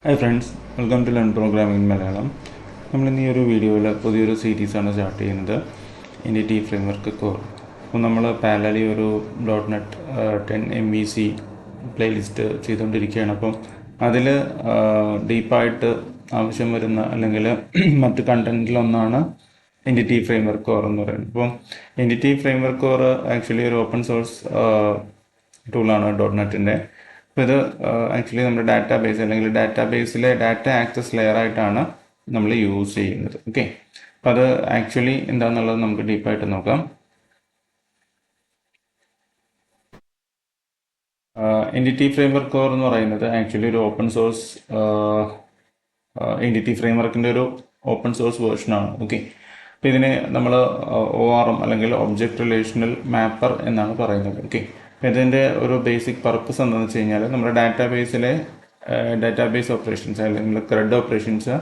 Hi friends, welcome to learn programming in Malayalam. നമ്മളിന്ന് ഈ ഒരു വീഡിയോയിൽ പുതിയൊരു സീരീസാണ് സ്റ്റാർട്ട് ചെയ്യുന്നത്, എൻറ്റിറ്റി ഫ്രെയിംവർക്ക് കോർ. അപ്പോൾ നമ്മൾ പാരലലി ഒരു .NET 10 MVC പ്ലേലിസ്റ്റ് ചെയ്തുകൊണ്ടിരിക്കുകയാണ്. അപ്പം അതിൽ ഡീപ്പായിട്ട് ആവശ്യം വരുന്ന അല്ലെങ്കിൽ മറ്റ് കണ്ടൻറ്റിലൊന്നാണ് എൻറ്റിറ്റി ഫ്രെയിംവർക്ക് കോർ എന്ന് പറയുന്നത്. അപ്പം എൻറ്റിറ്റി ഫ്രെയിംവർക്ക് കോർ ആക്ച്വലി ഒരു ഓപ്പൺ സോഴ്സ് ടൂളാണ് .NETൻ്റെ. അപ്പോൾ ഇത് ആക്ച്വലി നമ്മുടെ ഡാറ്റാബേസ് അല്ലെങ്കിൽ ഡാറ്റാബേസിലെ ഡാറ്റ ആക്സസ് ലെയർ ആയിട്ടാണ് നമ്മൾ യൂസ് ചെയ്യുന്നത്. ഓക്കെ, അപ്പോൾ അത് ആക്ച്വലി എന്താണെന്നുള്ളത് നമുക്ക് ഡീപ്പായിട്ട് നോക്കാം. എൻറ്റിറ്റി ഫ്രെയിംവർക്ക് കോർ എന്ന് പറയുന്നത് ആക്ച്വലി ഒരു ഓപ്പൺ സോഴ്സ് എൻറ്റിറ്റി ഫ്രെയിംവർക്കിൻ്റെ ഒരു ഓപ്പൺ സോഴ്സ് വേർഷനാണ്. ഓക്കെ, അപ്പോൾ ഇതിനെ നമ്മൾ ORM അല്ലെങ്കിൽ ഒബ്ജക്റ്റ് റിലേഷണൽ മാപ്പർ എന്നാണ് പറയുന്നത്. ഓക്കെ, ഇതിൻ്റെ ഒരു ബേസിക് പർപ്പസ് എന്താണെന്ന് വെച്ച് കഴിഞ്ഞാൽ നമ്മുടെ ഡാറ്റാബേസിലെ ഡാറ്റാബേസ് ഓപ്പറേഷൻസ് അല്ലെങ്കിൽ CRUD ഓപ്പറേഷൻസ്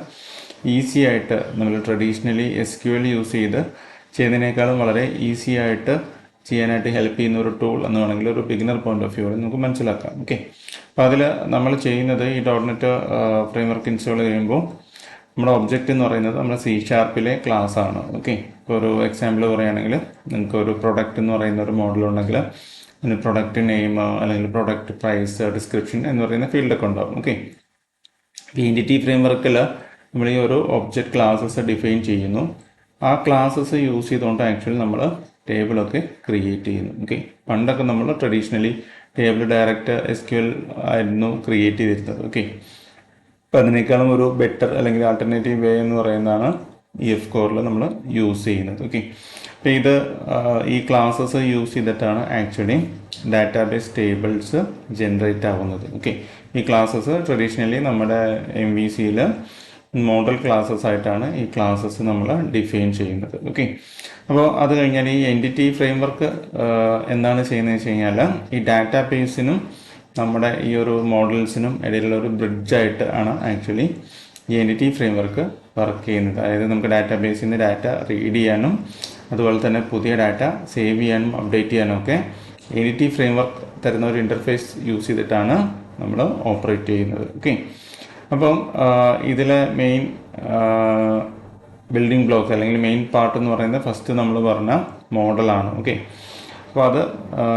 ഈസി ആയിട്ട് നമ്മൾ ട്രഡീഷണലി SQL യൂസ് ചെയ്തതിനേക്കാളും വളരെ ഈസി ആയിട്ട് ചെയ്യാനായിട്ട് ഹെൽപ്പ് ചെയ്യുന്ന ഒരു ടൂൾ എന്ന് വേണമെങ്കിൽ ഒരു ബിഗിനർ പോയിന്റ് ഓഫ് വ്യൂ നമുക്ക് മനസ്സിലാക്കാം. ഓക്കെ, അപ്പോൾ അതിൽ നമ്മൾ ചെയ്യുന്നത് ഈ .NET ഫ്രെയിംവർക്ക് ഇൻസ്റ്റാൾ ചെയ്യുമ്പോൾ നമ്മുടെ ഒബ്ജക്റ്റ് എന്ന് പറയുന്നത് നമ്മുടെ C# ക്ലാസ് ആണ്. ഓക്കെ, ഇപ്പോൾ ഒരു എക്സാമ്പിൾ പറയുകയാണെങ്കിൽ നിങ്ങൾക്ക് ഒരു പ്രൊഡക്റ്റ് എന്ന് പറയുന്ന ഒരു മോഡൽ ഉണ്ടെങ്കിൽ അതിന് പ്രൊഡക്റ്റ് നെയിം അല്ലെങ്കിൽ പ്രൊഡക്റ്റ് പ്രൈസ് ഡിസ്ക്രിപ്ഷൻ എന്ന് പറയുന്ന ഫീൽഡൊക്കെ ഉണ്ടാകും. ഓക്കെ, ഈ എൻറ്റിറ്റി ഫ്രെയിംവർക്കിൽ നമ്മൾ ഈ ഒരു ഒബ്ജക്റ്റ് ക്ലാസ്സസ് ഡിഫൈൻ ചെയ്യുന്നു. ആ ക്ലാസ്സസ് യൂസ് ചെയ്തുകൊണ്ട് ആക്ച്വലി നമ്മൾ ടേബിളൊക്കെ ക്രിയേറ്റ് ചെയ്യുന്നു. ഓക്കെ, പണ്ടൊക്കെ നമ്മൾ ട്രഡീഷണലി ടേബിൾ ഡയറക്റ്റ് SQL ആയിരുന്നു ക്രിയേറ്റ് ചെയ്തിരുന്നത്. ഓക്കെ, അപ്പോൾ അതിനേക്കാളും ഒരു ബെറ്റർ അല്ലെങ്കിൽ ആൾട്ടർനേറ്റീവ് വേ എന്ന് പറയുന്നതാണ് EF കോറിൽ നമ്മൾ യൂസ് ചെയ്യുന്നത്. ഓക്കെ, അപ്പോൾ ഇത് ഈ ക്ലാസ്സസ് യൂസ് ചെയ്തിട്ടാണ് ആക്ച്വലി ഡാറ്റാബേസ് ടേബിൾസ് ജനറേറ്റ് ആവുന്നത്. ഓക്കെ, ഈ ക്ലാസ്സസ് ട്രഡീഷണലി നമ്മുടെ MVCയിൽ മോഡൽ ക്ലാസ്സസ് ആയിട്ടാണ് ഈ ക്ലാസ്സസ് നമ്മൾ ഡിഫൈൻ ചെയ്യുന്നത്. ഓക്കെ, അപ്പോൾ അത് കഴിഞ്ഞാൽ ഈ എൻറ്റിറ്റി ഫ്രെയിംവർക്ക് എന്താണ് ചെയ്യുന്നത് വെച്ച് കഴിഞ്ഞാൽ ഈ ഡാറ്റാബേസിനും നമ്മുടെ ഈ ഒരു മോഡൽസിനും ഇടയിലുള്ള ഒരു ബ്രിഡ്ജായിട്ട് ആണ് ആക്ച്വലി ഈ എൻറ്റിറ്റി ഫ്രെയിംവർക്ക് വർക്ക് ചെയ്യുന്നത്. അതായത് നമുക്ക് ഡാറ്റാബേസിൽ നിന്ന് ഡാറ്റ റീഡ് ചെയ്യാനും അതുപോലെ തന്നെ പുതിയ ഡാറ്റ സേവ് ചെയ്യാനും അപ്ഡേറ്റ് ചെയ്യാനും ഒക്കെ എൻറ്റിറ്റി ഫ്രെയിംവർക്ക് തരുന്ന ഒരു ഇൻ്റർഫേസ് യൂസ് ചെയ്തിട്ടാണ് നമ്മൾ ഓപ്പറേറ്റ് ചെയ്യുന്നത്. ഓക്കെ, അപ്പം ഇതിലെ മെയിൻ ബിൽഡിംഗ് ബ്ലോക്ക് അല്ലെങ്കിൽ മെയിൻ പാർട്ട് എന്ന് പറയുന്നത് ഫസ്റ്റ് നമ്മൾ പറഞ്ഞ മോഡലാണ്. ഓക്കെ, അപ്പോൾ അത്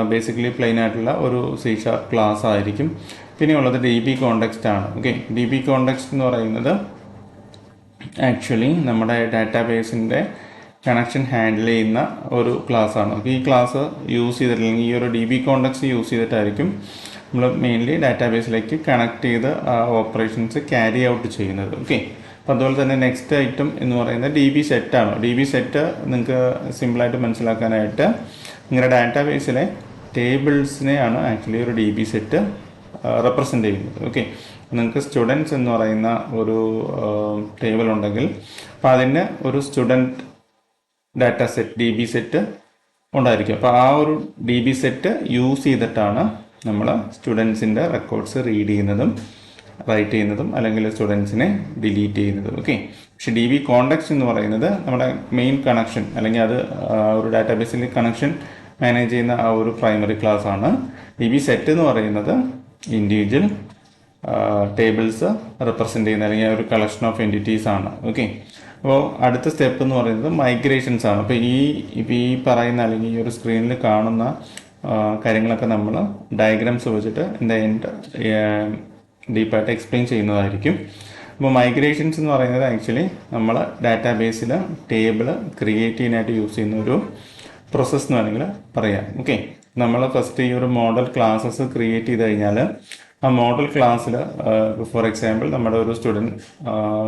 ബേസിക്കലി പ്ലെയിൻ ആയിട്ടുള്ള ഒരു C# ക്ലാസ് ആയിരിക്കും. പിന്നെയുള്ളത് DB കോണ്ടെക്സ്റ്റ് ആണ്. ഓക്കെ, DB കോണ്ടെക്സ്റ്റ് എന്ന് പറയുന്നത് ആക്ച്വലി നമ്മുടെ ഡാറ്റാബേസിൻ്റെ കണക്ഷൻ ഹാൻഡിൽ ചെയ്യുന്ന ഒരു ക്ലാസ്സാണ്. അപ്പോൾ ഈ ക്ലാസ് യൂസ് ചെയ്തിട്ടില്ലെങ്കിൽ ഈ ഒരു DB കോണ്ടെക്സ്റ്റ് യൂസ് ചെയ്തിട്ടായിരിക്കും നമ്മൾ മെയിൻലി ഡാറ്റാബേസിലേക്ക് കണക്ട് ചെയ്ത് ഓപ്പറേഷൻസ് ക്യാരി ഔട്ട് ചെയ്യുന്നത്. ഓക്കെ, അപ്പോൾ അതുപോലെ തന്നെ നെക്സ്റ്റ് ഐറ്റം എന്ന് പറയുന്നത് DB സെറ്റാണ്. DB സെറ്റ് നിങ്ങൾക്ക് സിമ്പിളായിട്ട് മനസ്സിലാക്കാനായിട്ട് നിങ്ങളുടെ ഡാറ്റാബേസിലെ ടേബിൾസിനെയാണ് ആക്ച്വലി ഒരു DB സെറ്റ് റെപ്രസെൻ്റ് ചെയ്യുന്നത്. ഓക്കെ, നിങ്ങൾക്ക് സ്റ്റുഡൻസ് എന്ന് പറയുന്ന ഒരു ടേബിൾ ഉണ്ടെങ്കിൽ അപ്പോൾ അതിന് ഒരു student data set DB set ഉണ്ടായിരിക്കും. അപ്പോൾ ആ ഒരു DB സെറ്റ് യൂസ് ചെയ്തിട്ടാണ് നമ്മൾ സ്റ്റുഡൻസിൻ്റെ റെക്കോർഡ്സ് റീഡ് ചെയ്യുന്നതും റൈറ്റ് ചെയ്യുന്നതും അല്ലെങ്കിൽ സ്റ്റുഡൻസിനെ ഡിലീറ്റ് ചെയ്യുന്നതും. ഓക്കെ, പക്ഷേ DB കോണ്ടെക്സ്റ്റ് എന്ന് പറയുന്നത് നമ്മുടെ മെയിൻ കണക്ഷൻ അല്ലെങ്കിൽ അത് ഒരു ഡാറ്റാബേസിൽ കണക്ഷൻ മാനേജ് ചെയ്യുന്ന ആ ഒരു പ്രൈമറി ക്ലാസ് ആണ്. DB സെറ്റ് എന്ന് പറയുന്നത് ഇൻഡിവിജ്വൽ ടേബിൾസ് റെപ്രസെൻ്റ് ചെയ്യുന്ന അല്ലെങ്കിൽ ഒരു കളക്ഷൻ ഓഫ് എൻറ്റിറ്റീസ് ആണ്. ഓക്കെ, അപ്പോൾ അടുത്ത സ്റ്റെപ്പ് എന്ന് പറയുന്നത് മൈഗ്രേഷൻസ് ആണ്. അപ്പോൾ ഈ പറയുന്ന അല്ലെങ്കിൽ ഈ ഒരു സ്ക്രീനിൽ കാണുന്ന കാര്യങ്ങളൊക്കെ നമ്മൾ ഡയഗ്രാംസ് വെച്ചിട്ട് എൻഡ് ഡീപ്പായിട്ട് എക്സ്പ്ലെയിൻ ചെയ്യുന്നതായിരിക്കും. അപ്പോൾ മൈഗ്രേഷൻസ് എന്ന് പറയുന്നത് ആക്ച്വലി നമ്മൾ ഡാറ്റാബേസിൽ ടേബിൾ ക്രിയേറ്റ് ചെയ്യാനായിട്ട് യൂസ് ചെയ്യുന്ന ഒരു പ്രോസസ്സ് എന്ന് വേണമെങ്കിൽ പറയാം. ഓക്കെ, നമ്മൾ ഫസ്റ്റ് ഈ ഒരു മോഡൽ ക്ലാസ്സസ് ക്രിയേറ്റ് ചെയ്ത് കഴിഞ്ഞാൽ ആ മോഡൽ ക്ലാസ്സിൽ ഫോർ എക്സാമ്പിൾ നമ്മുടെ ഒരു സ്റ്റുഡൻറ്റ്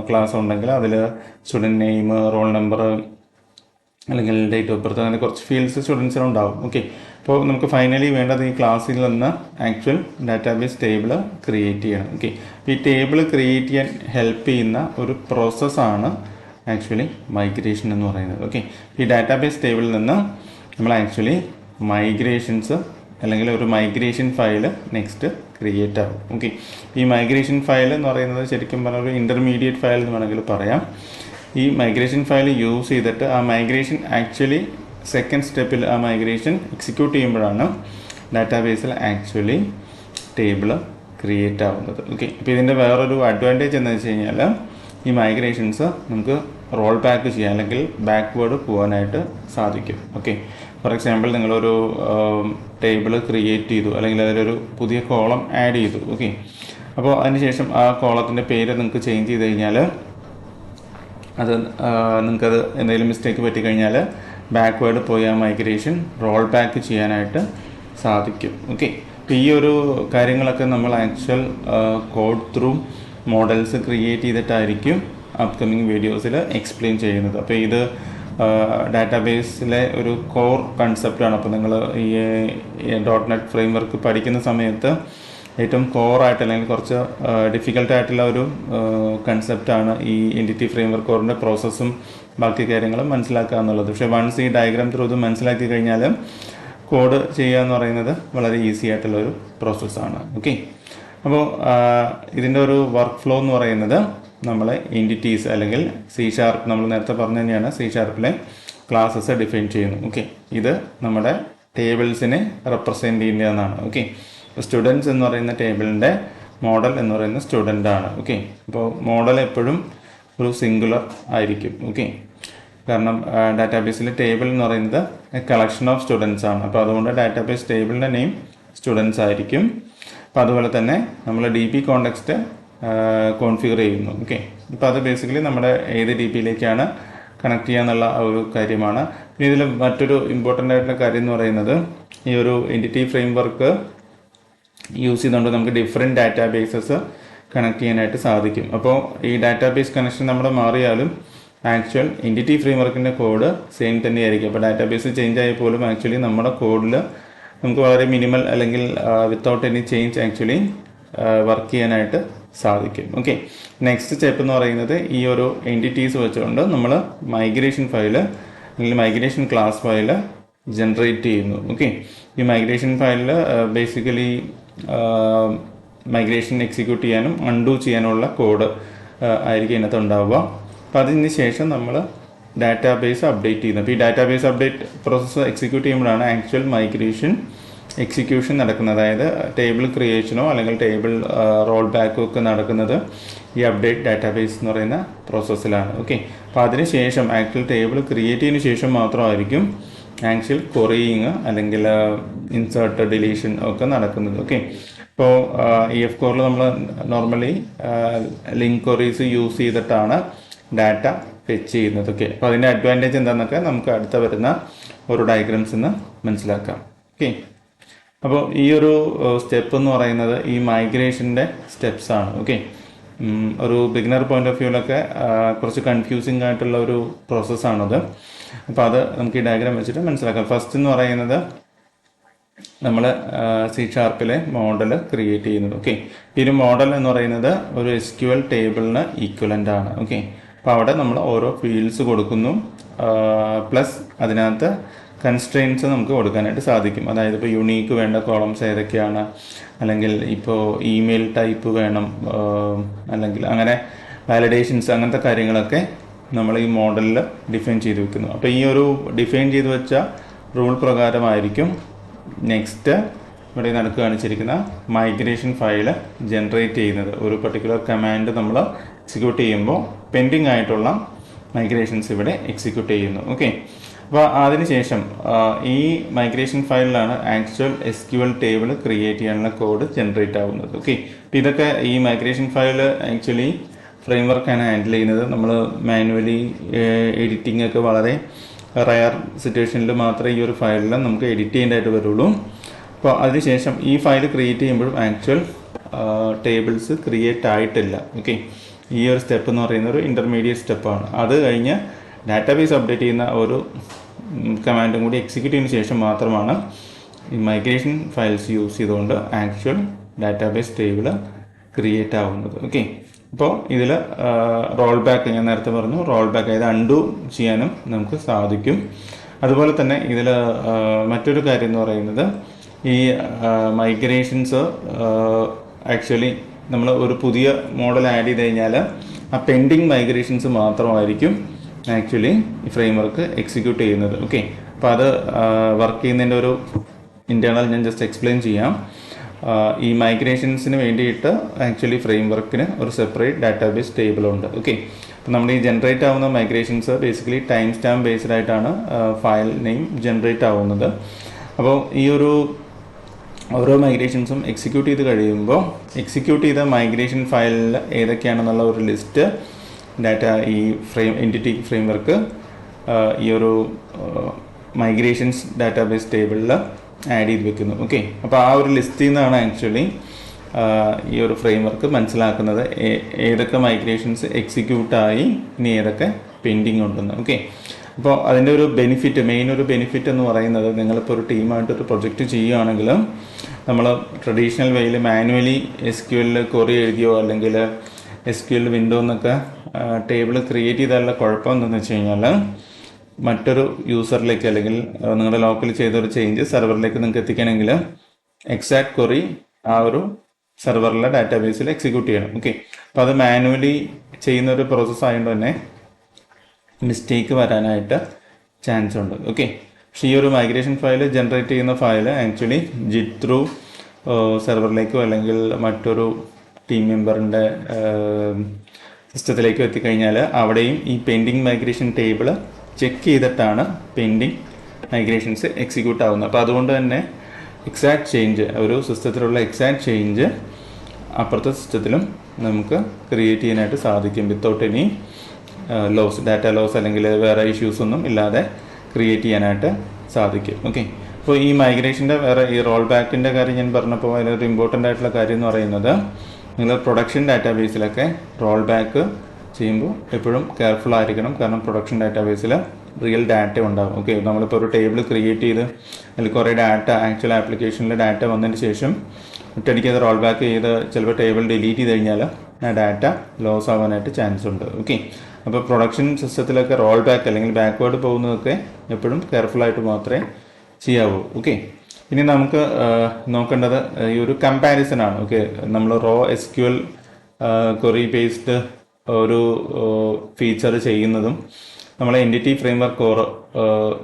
ക്ലാസ് ഉണ്ടെങ്കിൽ അതിൽ സ്റ്റുഡൻറ്റ് നെയിം, റോൾ നമ്പർ അല്ലെങ്കിൽ ഡേറ്റ് ഓഫ് ബർത്ത് അങ്ങനെ കുറച്ച് ഫീൽഡ്സ് സ്റ്റുഡൻസിനുണ്ടാവും. ഓക്കെ, അപ്പോൾ നമുക്ക് ഫൈനലി വേണ്ടത് ഈ ക്ലാസ്സിൽ നിന്ന് ആക്ച്വൽ ഡാറ്റാബേസ് ടേബിൾ ക്രിയേറ്റ് ചെയ്യണം. ഓക്കെ, ഈ ടേബിൾ ക്രിയേറ്റ് ചെയ്യാൻ ഹെൽപ്പ് ചെയ്യുന്ന ഒരു പ്രോസസ്സാണ് ആക്ച്വലി മൈഗ്രേഷൻ എന്ന് പറയുന്നത്. ഓക്കെ, ഈ ഡാറ്റാബേസ് ടേബിളിൽ നിന്ന് നമ്മൾ ആക്ച്വലി മൈഗ്രേഷൻസ് അല്ലെങ്കിൽ ഒരു മൈഗ്രേഷൻ ഫയൽ നെക്സ്റ്റ് ക്രിയേറ്റ് ആകും. ഓക്കെ, ഈ മൈഗ്രേഷൻ ഫയൽ എന്ന് പറയുന്നത് ശരിക്കും പറഞ്ഞാൽ ഒരു ഇൻ്റർമീഡിയറ്റ് ഫയൽ എന്ന് വേണമെങ്കിൽ പറയാം. ഈ മൈഗ്രേഷൻ ഫയൽ യൂസ് ചെയ്തിട്ട് ആ മൈഗ്രേഷൻ ആക്ച്വലി സെക്കൻഡ് സ്റ്റെപ്പിൽ ആ മൈഗ്രേഷൻ എക്സിക്യൂട്ട് ചെയ്യുമ്പോഴാണ് ഡാറ്റാബേസിൽ ആക്ച്വലി ടേബിൾ ക്രിയേറ്റ് ആവുന്നത്. ഓക്കെ, അപ്പോൾ ഇതിൻ്റെ വേറൊരു അഡ്വാൻറ്റേജ് എന്ന് വെച്ച് കഴിഞ്ഞാൽ ഈ മൈഗ്രേഷൻസ് നമുക്ക് റോൾ ബാക്ക് ചെയ്യാൻ അല്ലെങ്കിൽ ബാക്ക്വേർഡ് പോകാനായിട്ട് സാധിക്കും. ഓക്കെ, ഫോർ എക്സാമ്പിൾ നിങ്ങളൊരു ടേബിൾ ക്രിയേറ്റ് ചെയ്തു അല്ലെങ്കിൽ അതിലൊരു പുതിയ കോളം ആഡ് ചെയ്തു. ഓക്കെ, അപ്പോൾ അതിനുശേഷം ആ കോളത്തിൻ്റെ പേര് നിങ്ങൾക്ക് ചേഞ്ച് ചെയ്ത് കഴിഞ്ഞാൽ അത് നിങ്ങൾക്കത് എന്തെങ്കിലും മിസ്റ്റേക്ക് പറ്റിക്കഴിഞ്ഞാൽ ബാക്ക്വേർഡ് പോയി ആ മൈഗ്രേഷൻ റോൾ ബാക്ക് ചെയ്യാനായിട്ട് സാധിക്കും. ഓക്കെ, അപ്പോൾ ഈ ഒരു കാര്യങ്ങളൊക്കെ നമ്മൾ actual code through models create ചെയ്തിട്ടായിരിക്കും അപ്കമിങ് വീഡിയോസിൽ എക്സ്പ്ലെയിൻ ചെയ്യുന്നത്. അപ്പോൾ ഇത് ഡാറ്റാബേസിലെ ഒരു കോർ കൺസെപ്റ്റാണ്. അപ്പോൾ നിങ്ങൾ ഈ .NET ഫ്രെയിംവർക്ക് പഠിക്കുന്ന സമയത്ത് ഏറ്റവും കോറായിട്ട് അല്ലെങ്കിൽ കുറച്ച് ഡിഫിക്കൽട്ടായിട്ടുള്ള ഒരു കൺസെപ്റ്റാണ് ഈ എൻറ്റിറ്റി ഫ്രെയിംവർക്ക് കോറിൻ്റെ പ്രോസസ്സും ബാക്കി കാര്യങ്ങളും മനസ്സിലാക്കുക എന്നുള്ളത്. പക്ഷേ വൺസ് ഈ ഡയഗ്രാം ത്രൂ ഇത് മനസ്സിലാക്കി കഴിഞ്ഞാൽ കോഡ് ചെയ്യുക എന്ന് പറയുന്നത് വളരെ ഈസി ആയിട്ടുള്ളൊരു പ്രോസസ്സാണ്. ഓക്കെ, അപ്പോൾ ഇതിൻ്റെ ഒരു വർക്ക് ഫ്ലോ എന്ന് പറയുന്നത് നമ്മൾ എൻറ്റിറ്റീസ് അല്ലെങ്കിൽ C# നമ്മൾ നേരത്തെ പറഞ്ഞു തന്നെയാണ് C#ലെ ക്ലാസ്സസ് ഡിഫൈൻ ചെയ്യുന്നു. ഓക്കെ, ഇത് നമ്മുടെ ടേബിൾസിനെ റെപ്രസെൻറ്റ് ചെയ്യുന്നതാണ്. ഓക്കെ, സ്റ്റുഡൻസ് എന്ന് പറയുന്ന ടേബിളിൻ്റെ മോഡൽ എന്ന് പറയുന്ന സ്റ്റുഡൻ്റ് ആണ്. ഓക്കെ, അപ്പോൾ മോഡൽ എപ്പോഴും ഒരു സിംഗുലർ ആയിരിക്കും. ഓക്കെ, കാരണം ഡാറ്റാബേസിൽ ടേബിൾ എന്ന് പറയുന്നത് കളക്ഷൻ ഓഫ് സ്റ്റുഡൻസ് ആണ്. അപ്പോൾ അതുകൊണ്ട് ഡാറ്റാബേസ് ടേബിളിൻ്റെ നെയിം സ്റ്റുഡൻസ് ആയിരിക്കും. അപ്പോൾ അതുപോലെ തന്നെ നമ്മൾ DB കോണ്ടെക്സ്റ്റ് കോൺഫിഗർ ചെയ്യുന്നു. ഓക്കെ, ഇപ്പോൾ അത് ബേസിക്കലി നമ്മുടെ ഏത് DBയിലേക്കാണ് കണക്ട് ചെയ്യുക എന്നുള്ള ഒരു കാര്യമാണ്. പിന്നെ ഇതിൽ മറ്റൊരു ഇമ്പോർട്ടൻ്റ് ആയിട്ടുള്ള കാര്യം എന്ന് പറയുന്നത് ഈ ഒരു എൻറ്റിറ്റി ഫ്രെയിംവർക്ക് യൂസ് ചെയ്തുകൊണ്ട് നമുക്ക് ഡിഫറെൻറ്റ് ഡാറ്റാബേസസ് കണക്ട് ചെയ്യാനായിട്ട് സാധിക്കും. അപ്പോൾ ഈ ഡാറ്റാബേസ് കണക്ഷൻ നമ്മുടെ മാറിയാലും ആക്ച്വൽ എൻറ്റിറ്റി ഫ്രെയിംവർക്കിൻ്റെ കോഡ് സെയിം തന്നെയായിരിക്കും. അപ്പോൾ ഡാറ്റാബേസ് ചേഞ്ച് ആയാൽ പോലും ആക്ച്വലി നമ്മുടെ കോഡിൽ നമുക്ക് വളരെ മിനിമൽ അല്ലെങ്കിൽ without any change actually work ചെയ്യാനായിട്ട് സാധിക്കും. ഓക്കെ, നെക്സ്റ്റ് സ്റ്റെപ്പ് എന്ന് പറയുന്നത് ഈ ഒരു എൻറ്റിറ്റീസ് വെച്ചുകൊണ്ട് നമ്മൾ മൈഗ്രേഷൻ ഫയല് അല്ലെങ്കിൽ മൈഗ്രേഷൻ ക്ലാസ് ഫയല് ജനറേറ്റ് ചെയ്യുന്നു. ഓക്കെ, ഈ മൈഗ്രേഷൻ ഫയലിൽ ബേസിക്കലി മൈഗ്രേഷൻ എക്സിക്യൂട്ട് ചെയ്യാനും അൺഡു ചെയ്യാനുള്ള കോഡ് ആയിരിക്കും ഇതിനകത്ത് ഉണ്ടാവുക. അപ്പോൾ അതിന് ശേഷം നമ്മൾ ഡാറ്റാബേസ് അപ്ഡേറ്റ് ചെയ്യുന്നത്. അപ്പോൾ ഈ ഡാറ്റാബേസ് അപ്ഡേറ്റ് പ്രോസസ്സ് എക്സിക്യൂട്ട് ചെയ്യുമ്പോഴാണ് ആക്ച്വൽ മൈഗ്രേഷൻ എക്സിക്യൂഷൻ നടക്കുന്നത്. അതായത് ടേബിൾ ക്രിയേഷനോ അല്ലെങ്കിൽ ടേബിൾ റോൾ ബാക്കോ ഒക്കെ നടക്കുന്നത് ഈ അപ്ഡേറ്റ് ഡാറ്റാബേസ് എന്ന് പറയുന്ന പ്രോസസ്സിലാണ്. ഓക്കെ, അപ്പോൾ അതിന് ശേഷം ആക്ച്വൽ ടേബിൾ ക്രിയേറ്റ് ചെയ്തതിന് ശേഷം മാത്രമായിരിക്കും ആക്ച്വൽ കൊറിയിങ് അല്ലെങ്കിൽ ഇൻസേർട്ട് ഡിലീഷൻ ഒക്കെ നടക്കുന്നത്. ഓക്കെ, ഇപ്പോൾ EF കോറിൽ നമ്മൾ നോർമലി ലിങ്ക് ക്വറീസ് യൂസ് ചെയ്തിട്ടാണ് ഡാറ്റ ഫെച്ച് ചെയ്യുന്നത്. ഓക്കെ, അപ്പോൾ അതിൻ്റെ അഡ്വാൻറ്റേജ് എന്താണെന്നൊക്കെ നമുക്ക് അടുത്ത വരുന്ന ഒരു ഡയഗ്രാംസിൽ നിന്ന് മനസ്സിലാക്കാം. ഓക്കെ, അപ്പോൾ ഈ ഒരു സ്റ്റെപ്പ് എന്ന് പറയുന്നത് ഈ മൈഗ്രേഷൻ്റെ സ്റ്റെപ്സ് ആണ്. ഓക്കെ, ഒരു ബിഗിനർ പോയിന്റ് ഓഫ് വ്യൂവിലൊക്കെ കുറച്ച് കൺഫ്യൂസിങ് ആയിട്ടുള്ള ഒരു പ്രോസസ്സാണത്. അപ്പോൾ അത് നമുക്ക് ഈ ഡയഗ്രാം വെച്ചിട്ട് മനസ്സിലാക്കാം. ഫസ്റ്റ് എന്ന് പറയുന്നത് നമ്മൾ C#ലെ മോഡൽ ക്രിയേറ്റ് ചെയ്യുന്നത്. ഓക്കെ, ഈ ഒരു മോഡൽ എന്ന് പറയുന്നത് ഒരു SQL ടേബിളിന് ഈക്വലൻ്റ് ആണ്. ഓക്കെ, അപ്പോൾ അവിടെ നമ്മൾ ഓരോ ഫീൽഡ്സ് കൊടുക്കുന്നു, പ്ലസ് അതിനകത്ത് കൺസ്ട്രെയിൻസ് നമുക്ക് കൊടുക്കാനായിട്ട് സാധിക്കും. അതായത് ഇപ്പോൾ യുണീക്ക് വേണ്ട കോളംസ് ഏതൊക്കെയാണ്, അല്ലെങ്കിൽ ഇപ്പോൾ ഇമെയിൽ ടൈപ്പ് വേണം, അല്ലെങ്കിൽ അങ്ങനെ വാലിഡേഷൻസ് അങ്ങനത്തെ കാര്യങ്ങളൊക്കെ നമ്മൾ ഈ മോഡലിൽ ഡിഫൈൻ ചെയ്ത് വെക്കുന്നു. അപ്പോൾ ഈ ഒരു ഡിഫൈൻ ചെയ്ത് വെച്ച റൂൾ പ്രകാരമായിരിക്കും നെക്സ്റ്റ് ഇവിടെ നടക്കുക കാണിച്ചിരിക്കുന്ന മൈഗ്രേഷൻ ഫയൽ ജനറേറ്റ് ചെയ്യുന്നത്. ഒരു പർട്ടിക്കുലർ കമാൻഡ് നമ്മൾ എക്സിക്യൂട്ട് ചെയ്യുമ്പോൾ പെൻഡിങ് ആയിട്ടുള്ള മൈഗ്രേഷൻസ് ഇവിടെ എക്സിക്യൂട്ട് ചെയ്യുന്നു. ഓക്കെ, അപ്പോൾ അതിനുശേഷം ഈ മൈഗ്രേഷൻ ഫയലിലാണ് ആക്ച്വൽ SQL ടേബിൾ ക്രിയേറ്റ് ചെയ്യാനുള്ള കോഡ് ജനറേറ്റ് ആവുന്നത്. ഓക്കെ, അപ്പോൾ ഇതൊക്കെ ഈ മൈഗ്രേഷൻ ഫയൽ ആക്ച്വലി ഫ്രെയിംവർക്കാണ് ഹാൻഡിൽ ചെയ്യുന്നത്. നമ്മൾ മാനുവലി എഡിറ്റിംഗ് ഒക്കെ വളരെ റയർ സിറ്റുവേഷനിൽ മാത്രമേ ഈ ഒരു ഫയലിൽ നമുക്ക് എഡിറ്റ് ചെയ്യേണ്ടതായിട്ട് വരുള്ളൂ. അപ്പോൾ അതിനുശേഷം ഈ ഫയൽ ക്രിയേറ്റ് ചെയ്യുമ്പോഴും ആക്ച്വൽ ടേബിൾസ് ക്രിയേറ്റ് ആയിട്ടില്ല. ഓക്കെ, ഈ ഒരു സ്റ്റെപ്പ് എന്ന് പറയുന്ന ഒരു ഇൻ്റർമീഡിയറ്റ് സ്റ്റെപ്പാണ്. അത് കഴിഞ്ഞ് ഡാറ്റാബേസ് അപ്ഡേറ്റ് ചെയ്യുന്ന ഒരു കമാൻഡും കൂടി എക്സിക്യൂട്ട് ചെയ്തതിന് ശേഷം മാത്രമാണ് ഈ മൈഗ്രേഷൻ ഫയൽസ് യൂസ് ചെയ്തുകൊണ്ട് ആക്ച്വൽ ഡാറ്റാബേസ് ടേബിൾ ക്രിയേറ്റ് ആവുന്നത്. ഓക്കെ, അപ്പോൾ ഇതിൽ റോൾ ബാക്ക് ഞാൻ നേരത്തെ പറഞ്ഞു, റോൾ ബാക്ക് അതായത് അൺഡു ചെയ്യാനും നമുക്ക് സാധിക്കും. അതുപോലെ തന്നെ ഇതിൽ മറ്റൊരു കാര്യം എന്ന് പറയുന്നത് ഈ മൈഗ്രേഷൻസ് ആക്ച്വലി നമ്മൾ ഒരു പുതിയ മോഡൽ ആഡ് ചെയ്ത് കഴിഞ്ഞാൽ ആ പെൻഡിങ് മൈഗ്രേഷൻസ് മാത്രമായിരിക്കും ആക്ച്വലി ഈ ഫ്രെയിംവർക്ക് എക്സിക്യൂട്ട് ചെയ്യുന്നത്. ഓക്കെ, അപ്പോൾ അത് വർക്ക് ചെയ്യുന്നതിൻ്റെ ഒരു ഇൻറ്റേർണൽ ഞാൻ ജസ്റ്റ് എക്സ്പ്ലെയിൻ ചെയ്യാം. ഈ മൈഗ്രേഷൻസിന് വേണ്ടിയിട്ട് ആക്ച്വലി ഫ്രെയിം വർക്കിന് ഒരു സെപ്പറേറ്റ് ഡാറ്റാബേസ് ടേബിളുണ്ട്. ഓക്കെ, അപ്പോൾ നമ്മുടെ ഈ ജനറേറ്റ് ആവുന്ന migrations basically time stamp based ആയിട്ടാണ് ഫയൽ നെയിം ജനറേറ്റ് ആവുന്നത്. അപ്പോൾ ഈ ഒരു ഓരോ മൈഗ്രേഷൻസും എക്സിക്യൂട്ട് ചെയ്ത് കഴിയുമ്പോൾ എക്സിക്യൂട്ട് ചെയ്ത മൈഗ്രേഷൻ ഫയലിൽ ഏതൊക്കെയാണെന്നുള്ള ഒരു ലിസ്റ്റ് ഡാറ്റ ഈ എൻറ്റിറ്റി ഫ്രെയിം വർക്ക് ഈ ഒരു മൈഗ്രേഷൻസ് ഡാറ്റാബേസ് ടേബിളിൽ ആഡ് ചെയ്ത് വെക്കുന്നു. ഓക്കെ, അപ്പോൾ ആ ഒരു ലിസ്റ്റിൽ നിന്നാണ് ആക്ച്വലി ഈ ഒരു ഫ്രെയിം വർക്ക് മനസ്സിലാക്കുന്നത് ഏതൊക്കെ മൈഗ്രേഷൻസ് എക്സിക്യൂട്ടായി ഇനി ഏതൊക്കെ പെൻഡിങ് ഉണ്ടെന്ന്. ഓക്കെ, അപ്പോൾ അതിൻ്റെ ഒരു ബെനിഫിറ്റ്, മെയിൻ ഒരു ബെനിഫിറ്റ് എന്ന് പറയുന്നത് നിങ്ങളിപ്പോൾ ഒരു ടീമായിട്ടൊരു പ്രൊജക്റ്റ് ചെയ്യുകയാണെങ്കിൽ നമ്മൾ ട്രഡീഷണൽ വേയിൽ മാനുവലി SQL ക്വറി എഴുതിയോ അല്ലെങ്കിൽ SQL വിൻഡോ എന്നൊക്കെ ടേബിൾ ക്രിയേറ്റ് ചെയ്താലുള്ള കുഴപ്പം എന്തെന്ന് വെച്ച് കഴിഞ്ഞാൽ മറ്റൊരു യൂസറിലേക്ക് അല്ലെങ്കിൽ നിങ്ങളുടെ ലോക്കൽ ചെയ്തൊരു ചേഞ്ച് സെർവറിലേക്ക് നിങ്ങൾക്ക് എത്തിക്കണമെങ്കിൽ എക്സാക്ട് ക്വറി ആ ഒരു സെർവറിലെ ഡാറ്റാബേസിൽ എക്സിക്യൂട്ട് ചെയ്യണം. ഓക്കെ, അപ്പോൾ അത് മാനുവലി ചെയ്യുന്ന ഒരു പ്രോസസ്സ് ആയതുകൊണ്ട് തന്നെ മിസ്റ്റേക്ക് വരാനായിട്ട് ചാൻസ് ഉണ്ട്. ഓക്കെ, പക്ഷേ ഈ ഒരു മൈഗ്രേഷൻ ഫയൽ ജനറേറ്റ് ചെയ്യുന്ന ഫയൽ ആക്ച്വലി ജിറ്റ് ത്രൂ സെർവറിലേക്കോ അല്ലെങ്കിൽ മറ്റൊരു ടീം മെമ്പറിൻ്റെ സിസ്റ്റത്തിലേക്കോ എത്തിക്കഴിഞ്ഞാൽ അവിടെയും ഈ പെൻഡിങ് മൈഗ്രേഷൻ ടേബിൾ ചെക്ക് ചെയ്തിട്ടാണ് പെൻഡിങ് മൈഗ്രേഷൻസ് എക്സിക്യൂട്ട് ആവുന്നത്. അപ്പോൾ അതുകൊണ്ട് തന്നെ എക്സാക്ട് ചേഞ്ച്, ഒരു സിസ്റ്റത്തിലുള്ള എക്സാക്ട് ചേഞ്ച് അപ്പുറത്തെ സിസ്റ്റത്തിലും നമുക്ക് ക്രിയേറ്റ് ചെയ്യാനായിട്ട് സാധിക്കും without any loss, data loss അല്ലെങ്കിൽ വേറെ ഇഷ്യൂസ് ഒന്നും ഇല്ലാതെ ക്രിയേറ്റ് ചെയ്യാനായിട്ട് സാധിക്കും. ഓക്കെ, അപ്പോൾ ഈ മൈഗ്രേഷൻ്റെ വേറെ ഈ റോൾ ബാക്കിൻ്റെ കാര്യം ഞാൻ പറഞ്ഞപ്പോൾ അതിലൊരു ഇമ്പോർട്ടൻ്റ് ആയിട്ടുള്ള കാര്യം എന്ന് പറയുന്നത് നിങ്ങൾ പ്രൊഡക്ഷൻ ഡാറ്റാബേസിലൊക്കെ റോൾ ബാക്ക് ചെയ്യുമ്പോൾ എപ്പോഴും കെയർഫുൾ ആയിരിക്കണം. കാരണം പ്രൊഡക്ഷൻ ഡാറ്റാബേസിൽ റിയൽ ഡാറ്റ ഉണ്ടാകും. ഓക്കെ, നമ്മളിപ്പോൾ ഒരു ടേബിൾ ക്രിയേറ്റ് ചെയ്ത് അതിൽ കുറേ ഡാറ്റ ആക്ച്വൽ ആപ്ലിക്കേഷനിൽ ഡാറ്റ വന്നതിന് ശേഷം ഒറ്റയടിക്ക് അത് റോൾ ബാക്ക് ചെയ്ത് ചിലപ്പോൾ ടേബിൾ ഡിലീറ്റ് ചെയ്ത് കഴിഞ്ഞാൽ ആ ഡാറ്റ ലോസ് ആവാനായിട്ട് ചാൻസ് ഉണ്ട്. ഓക്കെ, അപ്പോൾ പ്രൊഡക്ഷൻ സിസ്റ്റത്തിലൊക്കെ റോൾ ബാക്ക് അല്ലെങ്കിൽ ബാക്ക്വേർഡ് പോകുന്നതൊക്കെ എപ്പോഴും കെയർഫുള്ളായിട്ട് മാത്രമേ ചെയ്യാവൂ. ഓക്കെ, ഇനി നമുക്ക് നോക്കേണ്ടത് ഈ ഒരു കമ്പാരിസൺ ആണ്. ഓക്കെ, നമ്മൾ റോ SQL ക്വറി ബേസ്ഡ് ഒരു ഫീച്ചർ ചെയ്യുന്നതും നമ്മൾ entity frame work core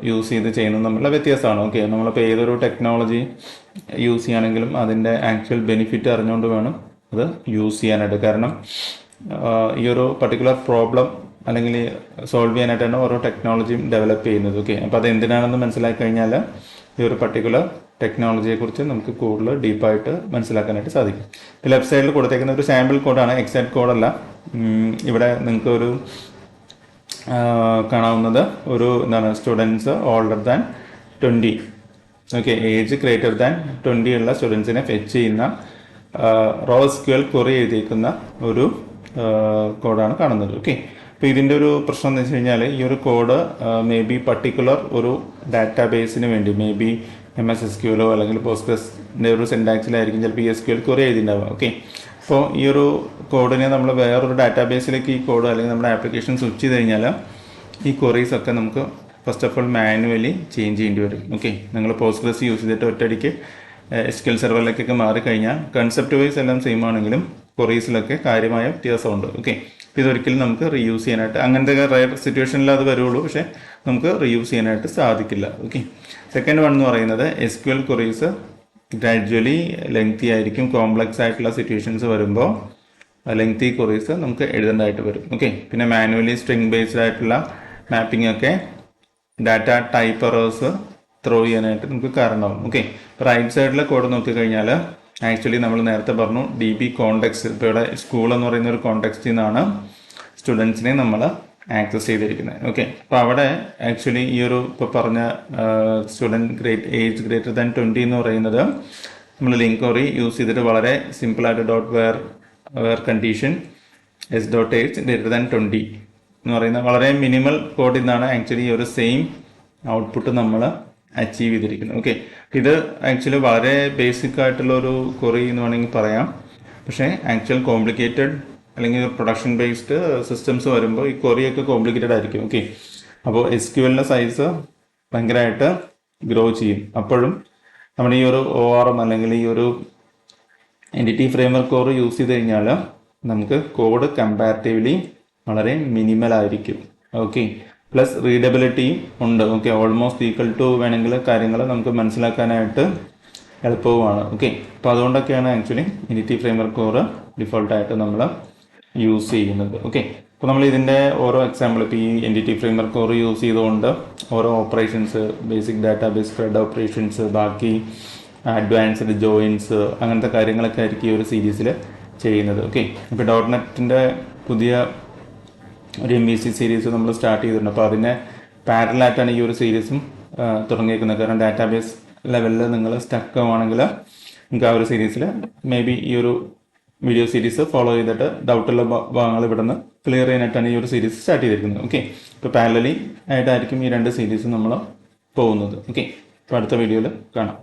use ചെയ്ത് ചെയ്യുന്നതും തമ്മിലുള്ള വ്യത്യാസമാണ്. ഓക്കെ, നമ്മളിപ്പോൾ ഏതൊരു ടെക്നോളജി യൂസ് ചെയ്യുകയാണെങ്കിലും അതിൻ്റെ ആക്ച്വൽ ബെനിഫിറ്റ് അറിഞ്ഞുകൊണ്ട് വേണം അത് യൂസ് ചെയ്യാനായിട്ട്. കാരണം ഈ ഒരു പർട്ടിക്കുലർ പ്രോബ്ലം അല്ലെങ്കിൽ സോൾവ് ചെയ്യാനായിട്ടാണ് ഓരോ ടെക്നോളജിയും ഡെവലപ്പ് ചെയ്യുന്നത്. ഓക്കെ, അപ്പോൾ അത് എന്തിനാണെന്ന് മനസ്സിലാക്കി കഴിഞ്ഞാൽ ഈ ഒരു പർട്ടിക്കുലർ ടെക്നോളജിയെക്കുറിച്ച് നമുക്ക് കൂടുതൽ ഡീപ്പായിട്ട് മനസ്സിലാക്കാനായിട്ട് സാധിക്കും. ഇപ്പോൾ ലെഫ്റ്റ് സൈഡിൽ കൊടുത്തേക്കുന്ന ഒരു സാമ്പിൾ കോഡാണ്, എക്സാക്ട് കോഡല്ല. ഇവിടെ നിങ്ങൾക്ക് ഒരു കാണാവുന്നത് ഒരു എന്താണ് students older than 20, okay, age greater than 20 ഉള്ള സ്റ്റുഡൻസിനെ ഫെച്ച് ചെയ്യുന്ന റോ SQL ക്വറി എഴുതിയിരിക്കുന്ന ഒരു കോഡാണ് കാണുന്നത്. ഓക്കെ, അപ്പോൾ ഇതിൻ്റെ ഒരു പ്രശ്നം എന്ന് വെച്ച് കഴിഞ്ഞാൽ ഈ ഒരു കോഡ് മേ ബി പർട്ടിക്കുലർ ഒരു ഡാറ്റാബേസിന് വേണ്ടി മേ ബി MS SQL അല്ലെങ്കിൽ പോസ്റ്റ്ഗ്രസിൻ്റെ ഒരു സെൻറ്റാക്സിലായിരിക്കും ചിലപ്പോൾ ഈ SQL ക്വറി എഴുതിയിട്ടുണ്ടാവുക. ഓക്കെ, അപ്പോൾ ഈ ഒരു കോഡിനെ നമ്മൾ വേറൊരു ഡാറ്റാബേസിലേക്ക് ഈ കോഡ് അല്ലെങ്കിൽ നമ്മുടെ ആപ്ലിക്കേഷൻ സ്വിച്ച് ചെയ്ത് കഴിഞ്ഞാൽ ഈ ക്വറീസൊക്കെ നമുക്ക് first of all manually change ചെയ്യേണ്ടി വരും. ഓക്കെ, നിങ്ങൾ പോസ്റ്റ്ഗ്രസ് യൂസ് ചെയ്തിട്ട് ഒറ്റയടിക്ക് SQL സെർവറിലേക്കൊക്കെ മാറിക്കഴിഞ്ഞാൽ കൺസെപ്റ്റ് വൈസ് എല്ലാം സെയിം ആണെങ്കിലും ക്വറീസിലൊക്കെ കാര്യമായ വ്യത്യാസമുണ്ട്. ഓക്കെ, ഇതൊരിക്കലും നമുക്ക് റീയൂസ് ചെയ്യാനായിട്ട് അങ്ങനത്തെ റയർ സിറ്റുവേഷനിൽ അത് വരുള്ളൂ, പക്ഷേ നമുക്ക് റീയൂസ് ചെയ്യാനായിട്ട് സാധിക്കില്ല. ഓക്കെ, സെക്കൻഡ് വൺ എന്ന് പറയുന്നത് SQL ക്വറീസ് ഗ്രാജുവലി ലെങ്തി ആയിരിക്കും. കോംപ്ലക്സ് ആയിട്ടുള്ള സിറ്റുവേഷൻസ് വരുമ്പോൾ ലെങ്തി ക്വറീസ് നമുക്ക് എഴുതേണ്ടതായിട്ട് വരും. ഓക്കെ, പിന്നെ മാനുവലി സ്ട്രിങ് ബേസ്ഡ് ആയിട്ടുള്ള മാപ്പിംഗ് ഒക്കെ ഡാറ്റ ടൈപ്പ് എറേഴ്സ് ത്രോ ചെയ്യാനായിട്ട് നമുക്ക് കാരണമാവും. ഓക്കെ, റൈറ്റ് സൈഡിലെ കോഡ് നോക്കിക്കഴിഞ്ഞാൽ ആക്ച്വലി നമ്മൾ നേരത്തെ പറഞ്ഞു DB കോണ്ടെക്സ്റ്റ്, ഇപ്പോൾ ഇവിടെ സ്കൂൾ എന്ന് പറയുന്ന ഒരു കോണ്ടെക്സ്റ്റിൽ നിന്നാണ് സ്റ്റുഡൻസിനെ നമ്മൾ ആക്സസ് ചെയ്തിരിക്കുന്നത്. ഓക്കെ, അപ്പോൾ അവിടെ ആക്ച്വലി ഈ ഒരു ഇപ്പോൾ പറഞ്ഞ സ്റ്റുഡൻറ്റ് ഏജ് ഗ്രേറ്റർ ദാൻ 20 എന്ന് പറയുന്നത് നമ്മൾ ലിങ്ക് ക്വറി യൂസ് ചെയ്തിട്ട് വളരെ സിമ്പിളായിട്ട് where condition s.age greater than 20 എന്ന് പറയുന്ന വളരെ മിനിമൽ കോഡിൽ നിന്നാണ് ആക്ച്വലി ഈ ഒരു സെയിം ഔട്ട്പുട്ട് നമ്മൾ അച്ചീവ് ചെയ്തിരിക്കുന്നത്. ഓക്കെ, ഇത് ആക്ച്വലി വളരെ ബേസിക് ആയിട്ടുള്ള ഒരു ക്വറി എന്ന് വേണമെങ്കിൽ പറയാം. പക്ഷേ ആക്ച്വൽ കോംപ്ലിക്കേറ്റഡ് അല്ലെങ്കിൽ പ്രൊഡക്ഷൻ ബേസ്ഡ് സിസ്റ്റംസ് വരുമ്പോൾ ഈ ക്വറിയൊക്കെ കോംപ്ലിക്കേറ്റഡ് ആയിരിക്കും. ഓക്കെ, അപ്പോൾ SQLൻ്റെ സൈസ് ഭയങ്കരമായിട്ട് ഗ്രോ ചെയ്യും. അപ്പോഴും നമ്മുടെ ഈ ഒരു ORM അല്ലെങ്കിൽ ഈ ഒരു എൻറ്റിറ്റി ഫ്രെയിംവർക്ക് കോർ യൂസ് ചെയ്ത് കഴിഞ്ഞാൽ നമുക്ക് കോഡ് കമ്പാരിറ്റീവ്ലി വളരെ മിനിമൽ ആയിരിക്കും. ഓക്കെ, പ്ലസ് റീഡബിലിറ്റിയും ഉണ്ട്. ഓക്കെ, ഓൾമോസ്റ്റ് ഈക്വൽ ടു വേണമെങ്കിൽ കാര്യങ്ങൾ നമുക്ക് മനസ്സിലാക്കാനായിട്ട് എളുപ്പവുമാണ്. ഓക്കെ, അപ്പോൾ അതുകൊണ്ടൊക്കെയാണ് ആക്ച്വലി NDT ഫ്രെയിംവർക്ക് കോർ ഡിഫോൾട്ടായിട്ട് നമ്മൾ യൂസ് ചെയ്യുന്നത്. ഓക്കെ, അപ്പോൾ നമ്മൾ ഇതിൻ്റെ ഓരോ എക്സാമ്പിൾ, ഇപ്പോൾ ഈ NDT ഫ്രെയിംവർക്ക് കോർ യൂസ് ചെയ്തുകൊണ്ട് ഓരോ operations, basic database spread operations, ബാക്കി അഡ്വാൻസ്ഡ് ജോയിൻസ്, അങ്ങനത്തെ കാര്യങ്ങളൊക്കെ ആയിരിക്കും ഈ ഒരു സീരീസിൽ ചെയ്യുന്നത്. ഓക്കെ, ഇപ്പോൾ .NETൻ്റെ പുതിയ ഒരു MVC സീരീസ് നമ്മൾ സ്റ്റാർട്ട് ചെയ്തിട്ടുണ്ട്. അപ്പോൾ അതിനെ പാരലായിട്ടാണ് ഈ ഒരു സീരീസും തുടങ്ങിയിരിക്കുന്നത്. കാരണം ഡാറ്റാബേസ് ലെവലിൽ നിങ്ങൾ സ്റ്റക്ക് ആവുകയാണെങ്കിൽ നിങ്ങൾക്ക് ആ ഒരു സീരീസിൽ മേ ബി ഈ ഒരു വീഡിയോ സീരീസ് ഫോളോ ചെയ്തിട്ട് ഡൗട്ടുള്ള ഭാഗങ്ങൾ ഇവിടെ നിന്ന് ക്ലിയർ ചെയ്യാനായിട്ടാണ് ഈ ഒരു സീരീസ് സ്റ്റാർട്ട് ചെയ്തിരിക്കുന്നത്. ഓക്കെ, ഇപ്പോൾ പാരലലി ആയിട്ടായിരിക്കും ഈ രണ്ട് സീരീസും നമ്മൾ പോകുന്നത്. ഓക്കെ, അപ്പോൾ അടുത്ത വീഡിയോയിൽ കാണാം.